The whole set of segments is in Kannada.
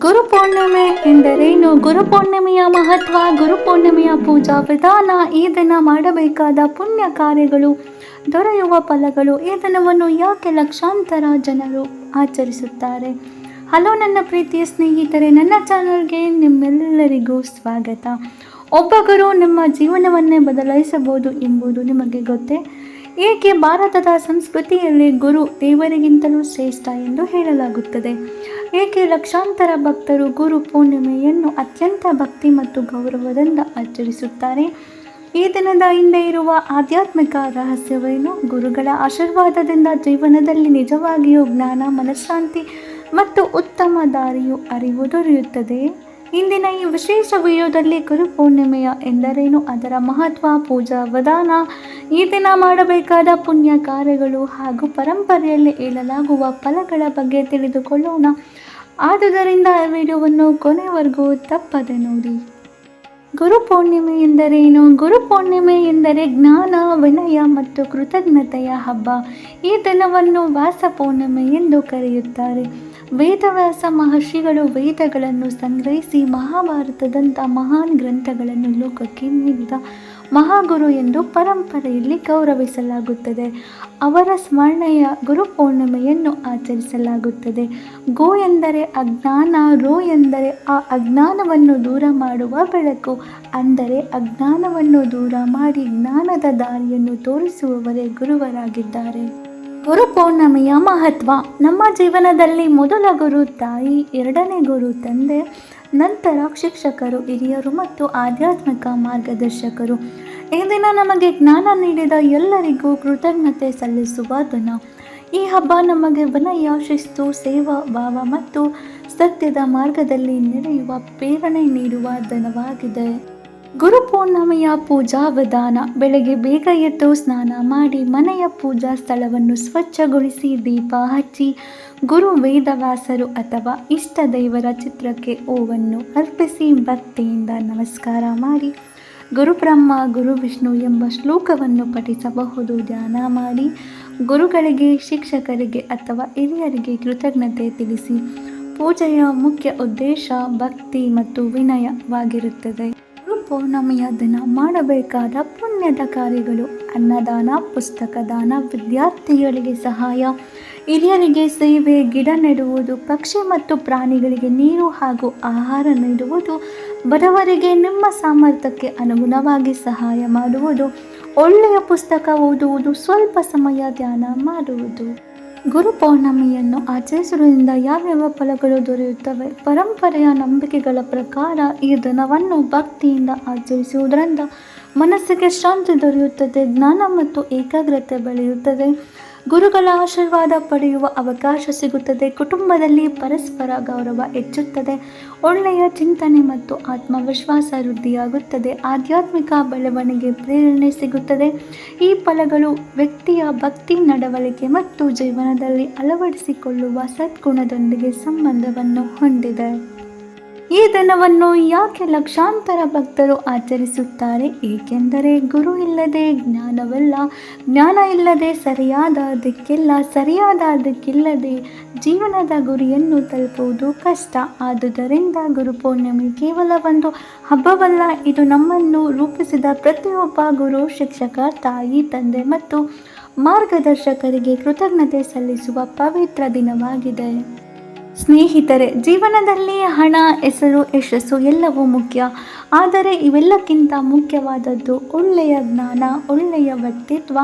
ಗುರುಪೌರ್ಣಿಮೆ ಎಂದರೇನು? ಗುರುಪೌರ್ಣಿಮೆಯ ಮಹತ್ವ, ಗುರುಪೌರ್ಣಿಮೆಯ ಪೂಜಾ ವಿಧಾನ, ಈ ದಿನ ಮಾಡಬೇಕಾದ ಪುಣ್ಯ ಕಾರ್ಯಗಳು, ದೊರೆಯುವ ಫಲಗಳು, ಈ ದಿನವನ್ನು ಯಾಕೆ ಲಕ್ಷಾಂತರ ಜನರು ಆಚರಿಸುತ್ತಾರೆ? ಹಲೋ ನನ್ನ ಪ್ರೀತಿಯ ಸ್ನೇಹಿತರೆ, ನನ್ನ ಚಾನಲ್ಗೆ ನಿಮ್ಮೆಲ್ಲರಿಗೂ ಸ್ವಾಗತ. ಒಬ್ಬ ಗುರು ನಿಮ್ಮ ಜೀವನವನ್ನೇ ಬದಲಾಯಿಸಬಹುದು ಎಂಬುದು ನಿಮಗೆ ಗೊತ್ತೇ? ಏಕೆ ಭಾರತದ ಸಂಸ್ಕೃತಿಯಲ್ಲಿ ಗುರು ದೇವರಿಗಿಂತಲೂ ಶ್ರೇಷ್ಠ ಎಂದು ಹೇಳಲಾಗುತ್ತದೆ? ಏಕೆ ಲಕ್ಷಾಂತರ ಭಕ್ತರು ಗುರು ಪೂರ್ಣಿಮೆಯನ್ನು ಅತ್ಯಂತ ಭಕ್ತಿ ಮತ್ತು ಗೌರವದಿಂದ ಆಚರಿಸುತ್ತಾರೆ? ಈ ದಿನದ ಹಿಂದೆ ಇರುವ ಆಧ್ಯಾತ್ಮಿಕ ರಹಸ್ಯವೇನು? ಗುರುಗಳ ಆಶೀರ್ವಾದದಿಂದ ಜೀವನದಲ್ಲಿ ನಿಜವಾಗಿಯೂ ಜ್ಞಾನ, ಮನಃಶಾಂತಿ ಮತ್ತು ಉತ್ತಮ ದಾರಿಯು ಅರಿವು ದೊರೆಯುತ್ತದೆ. ಇಂದಿನ ಈ ವಿಶೇಷ ವಿಡಿಯೋದಲ್ಲಿ ಗುರುಪೌರ್ಣಿಮೆಯ ಎಂದರೇನು, ಅದರ ಮಹತ್ವ, ಪೂಜಾ ವಿಧಾನ, ಈ ದಿನ ಮಾಡಬೇಕಾದ ಪುಣ್ಯ ಕಾರ್ಯಗಳು ಹಾಗೂ ಪರಂಪರೆಯಲ್ಲಿ ಹೇಳಲಾಗುವ ಫಲಗಳ ಬಗ್ಗೆ ತಿಳಿದುಕೊಳ್ಳೋಣ. ಆದುದರಿಂದ ವಿಡಿಯೋವನ್ನು ಕೊನೆವರೆಗೂ ತಪ್ಪದೆ ನೋಡಿ. ಗುರುಪೌರ್ಣಿಮೆ ಎಂದರೇನು? ಗುರುಪೌರ್ಣಿಮೆ ಎಂದರೆ ಜ್ಞಾನ, ವಿನಯ ಮತ್ತು ಕೃತಜ್ಞತೆಯ ಹಬ್ಬ. ಈ ದಿನವನ್ನು ವ್ಯಾಸ ಪೌರ್ಣಿಮೆ ಎಂದು ಕರೆಯುತ್ತಾರೆ. ವೇದವ್ಯಾಸ ಮಹರ್ಷಿಗಳು ವೇದಗಳನ್ನು ಸಂಗ್ರಹಿಸಿ ಮಹಾಭಾರತದಂಥ ಮಹಾನ್ ಗ್ರಂಥಗಳನ್ನು ಲೋಕಕ್ಕೆ ನೀಡಿದ ಮಹಾಗುರು ಎಂದು ಪರಂಪರೆಯಲ್ಲಿ ಗೌರವಿಸಲಾಗುತ್ತದೆ. ಅವರ ಸ್ಮರಣೆಯ ಗುರುಪೌರ್ಣಿಮೆಯನ್ನು ಆಚರಿಸಲಾಗುತ್ತದೆ. ಗೋ ಎಂದರೆ ಅಜ್ಞಾನ, ರೋ ಎಂದರೆ ಆ ಅಜ್ಞಾನವನ್ನು ದೂರ ಮಾಡುವ ಬೆಳಕು. ಅಂದರೆ ಅಜ್ಞಾನವನ್ನು ದೂರ ಮಾಡಿ ಜ್ಞಾನದ ದಾರಿಯನ್ನು ತೋರಿಸುವವರೇ ಗುರುವರಾಗಿದ್ದಾರೆ. ಗುರುಪೌರ್ಣಿಮೆಯ ಮಹತ್ವ. ನಮ್ಮ ಜೀವನದಲ್ಲಿ ಮೊದಲ ಗುರು ತಾಯಿ, ಎರಡನೇ ಗುರು ತಂದೆ, ನಂತರ ಶಿಕ್ಷಕರು, ಹಿರಿಯರು ಮತ್ತು ಆಧ್ಯಾತ್ಮಿಕ ಮಾರ್ಗದರ್ಶಕರು. ಈ ದಿನ ನಮಗೆ ಜ್ಞಾನ ನೀಡಿದ ಎಲ್ಲರಿಗೂ ಕೃತಜ್ಞತೆ ಸಲ್ಲಿಸುವ ದಿನ. ಈ ಹಬ್ಬ ನಮಗೆ ವಿನಯ, ಶಿಸ್ತು, ಸೇವಾ ಭಾವ ಮತ್ತು ಸತ್ಯದ ಮಾರ್ಗದಲ್ಲಿ ನಡೆಯುವ ಪ್ರೇರಣೆ ನೀಡುವ ದಿನವಾಗಿದೆ. ಗುರುಪೌರ್ಣಿಮೆಯ ಪೂಜಾ ವಿಧಾನ. ಬೆಳಗ್ಗೆ ಬೇಗ ಎದ್ದು ಸ್ನಾನ ಮಾಡಿ ಮನೆಯ ಪೂಜಾ ಸ್ಥಳವನ್ನು ಸ್ವಚ್ಛಗೊಳಿಸಿ ದೀಪ ಹಚ್ಚಿ ಗುರು ವೇದವ್ಯಾಸರು ಅಥವಾ ಇಷ್ಟ ದೇವರ ಚಿತ್ರಕ್ಕೆ ಹೂವನ್ನು ಅರ್ಪಿಸಿ ಭಕ್ತಿಯಿಂದ ನಮಸ್ಕಾರ ಮಾಡಿ ಗುರು ಬ್ರಹ್ಮ ಗುರು ವಿಷ್ಣು ಎಂಬ ಶ್ಲೋಕವನ್ನು ಪಠಿಸಬಹುದು. ಧ್ಯಾನ ಮಾಡಿ ಗುರುಗಳಿಗೆ, ಶಿಕ್ಷಕರಿಗೆ ಅಥವಾ ಹಿರಿಯರಿಗೆ ಕೃತಜ್ಞತೆ ತಿಳಿಸಿ. ಪೂಜೆಯ ಮುಖ್ಯ ಉದ್ದೇಶ ಭಕ್ತಿ ಮತ್ತು ವಿನಯವಾಗಿರುತ್ತದೆ. ಪೌರ್ಣಿಮೆಯ ದಿನ ಮಾಡಬೇಕಾದ ಪುಣ್ಯದ ಕಾರ್ಯಗಳು: ಅನ್ನದಾನ, ಪುಸ್ತಕ ದಾನ, ವಿದ್ಯಾರ್ಥಿಗಳಿಗೆ ಸಹಾಯ, ಹಿರಿಯರಿಗೆ ಸೇವೆ, ಗಿಡ ನೆಡುವುದು, ಪಕ್ಷಿ ಮತ್ತು ಪ್ರಾಣಿಗಳಿಗೆ ನೀರು ಹಾಗೂ ಆಹಾರ ನೀಡುವುದು, ಬಡವರಿಗೆ ನಿಮ್ಮ ಸಾಮರ್ಥ್ಯಕ್ಕೆ ಅನುಗುಣವಾಗಿ ಸಹಾಯ ಮಾಡುವುದು, ಒಳ್ಳೆಯ ಪುಸ್ತಕ ಓದುವುದು, ಸ್ವಲ್ಪ ಸಮಯ ಧ್ಯಾನ ಮಾಡುವುದು. ಗುರುಪೌರ್ಣಿಮೆಯನ್ನು ಆಚರಿಸುವುದರಿಂದ ಯಾವ್ಯಾವ ಫಲಗಳು ದೊರೆಯುತ್ತವೆ? ಪರಂಪರೆಯ ನಂಬಿಕೆಗಳ ಪ್ರಕಾರ ಈ ದಿನವನ್ನು ಭಕ್ತಿಯಿಂದ ಆಚರಿಸುವುದರಿಂದ ಮನಸ್ಸಿಗೆ ಶಾಂತಿ ದೊರೆಯುತ್ತದೆ, ಜ್ಞಾನ ಮತ್ತು ಏಕಾಗ್ರತೆ ಬೆಳೆಯುತ್ತದೆ, ಗುರುಗಳ ಆಶೀರ್ವಾದ ಪಡೆಯುವ ಅವಕಾಶ ಸಿಗುತ್ತದೆ, ಕುಟುಂಬದಲ್ಲಿ ಪರಸ್ಪರ ಗೌರವ ಹೆಚ್ಚುತ್ತದೆ, ಒಳ್ಳೆಯ ಚಿಂತನೆ ಮತ್ತು ಆತ್ಮವಿಶ್ವಾಸ ವೃದ್ಧಿಯಾಗುತ್ತದೆ, ಆಧ್ಯಾತ್ಮಿಕ ಬೆಳವಣಿಗೆ ಪ್ರೇರಣೆ ಸಿಗುತ್ತದೆ. ಈ ಫಲಗಳು ವ್ಯಕ್ತಿಯ ಭಕ್ತಿ, ನಡವಳಿಕೆ ಮತ್ತು ಜೀವನದಲ್ಲಿ ಅಳವಡಿಸಿಕೊಳ್ಳುವ ಸದ್ಗುಣದೊಂದಿಗೆ ಸಂಬಂಧವನ್ನು ಹೊಂದಿದೆ. ಈ ದಿನವನ್ನು ಯಾಕೆ ಲಕ್ಷಾಂತರ ಭಕ್ತರು ಆಚರಿಸುತ್ತಾರೆ? ಏಕೆಂದರೆ ಗುರು ಇಲ್ಲದೆ ಜ್ಞಾನವಿಲ್ಲ, ಜ್ಞಾನ ಇಲ್ಲದೆ ಸರಿಯಾದ ದಿಕ್ಕಿಲ್ಲ, ಸರಿಯಾದ ದಿಕ್ಕಿಲ್ಲದೆ ಜೀವನದ ಗುರಿಯನ್ನು ತಲುಪುವುದು ಕಷ್ಟ. ಆದುದರಿಂದ ಗುರುಪೌರ್ಣಿಮೆ ಕೇವಲ ಒಂದು ಹಬ್ಬವಲ್ಲ, ಇದು ನಮ್ಮನ್ನು ರೂಪಿಸಿದ ಪ್ರತಿಯೊಬ್ಬ ಗುರು, ಶಿಕ್ಷಕ, ತಾಯಿ, ತಂದೆ ಮತ್ತು ಮಾರ್ಗದರ್ಶಕರಿಗೆ ಕೃತಜ್ಞತೆ ಸಲ್ಲಿಸುವ ಪವಿತ್ರ ದಿನವಾಗಿದೆ. ಸ್ನೇಹಿತರೆ, ಜೀವನದಲ್ಲಿ ಹಣ, ಹೆಸರು, ಯಶಸ್ಸು ಎಲ್ಲವೂ ಮುಖ್ಯ. ಆದರೆ ಇವೆಲ್ಲಕ್ಕಿಂತ ಮುಖ್ಯವಾದದ್ದು ಒಳ್ಳೆಯ ಜ್ಞಾನ, ಒಳ್ಳೆಯ ವ್ಯಕ್ತಿತ್ವ.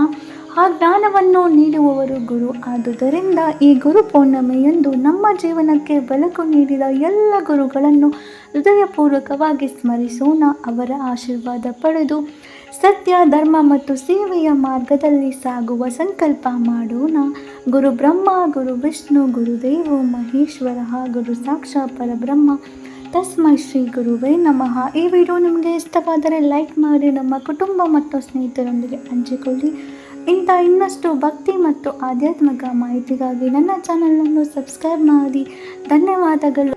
ಆ ಜ್ಞಾನವನ್ನು ನೀಡುವವರು ಗುರು. ಆದುದರಿಂದ ಈ ಗುರುಪೌರ್ಣಿಮೆಯಂದು ನಮ್ಮ ಜೀವನಕ್ಕೆ ಬೆಳಕು ನೀಡಿದ ಎಲ್ಲ ಗುರುಗಳನ್ನು ಹೃದಯಪೂರ್ವಕವಾಗಿ ಸ್ಮರಿಸೋಣ. ಅವರ ಆಶೀರ್ವಾದ ಪಡೆದು ಸತ್ಯ, ಧರ್ಮ ಮತ್ತು ಸೇವೆಯ ಮಾರ್ಗದಲ್ಲಿ ಸಾಗುವ ಸಂಕಲ್ಪ ಮಾಡೋಣ. ಗುರು ಬ್ರಹ್ಮ, ಗುರು ವಿಷ್ಣು, ಗುರುದೇವೋ ಮಹೇಶ್ವರ, ಗುರು ಸಾಕ್ಷಾತ್ ಪರಬ್ರಹ್ಮ, ತಸ್ಮೈ ಶ್ರೀ ಗುರುವೇ ನಮಃ. ಈ ವಿಡಿಯೋ ನಿಮಗೆ ಇಷ್ಟವಾದರೆ ಲೈಕ್ ಮಾಡಿ, ನಮ್ಮ ಕುಟುಂಬ ಮತ್ತು ಸ್ನೇಹಿತರೊಂದಿಗೆ ಹಂಚಿಕೊಳ್ಳಿ. ಇಂಥ ಇನ್ನಷ್ಟು ಭಕ್ತಿ ಮತ್ತು ಆಧ್ಯಾತ್ಮಿಕ ಮಾಹಿತಿಗಾಗಿ ನನ್ನ ಚಾನಲನ್ನು ಸಬ್ಸ್ಕ್ರೈಬ್ ಮಾಡಿ. ಧನ್ಯವಾದಗಳು.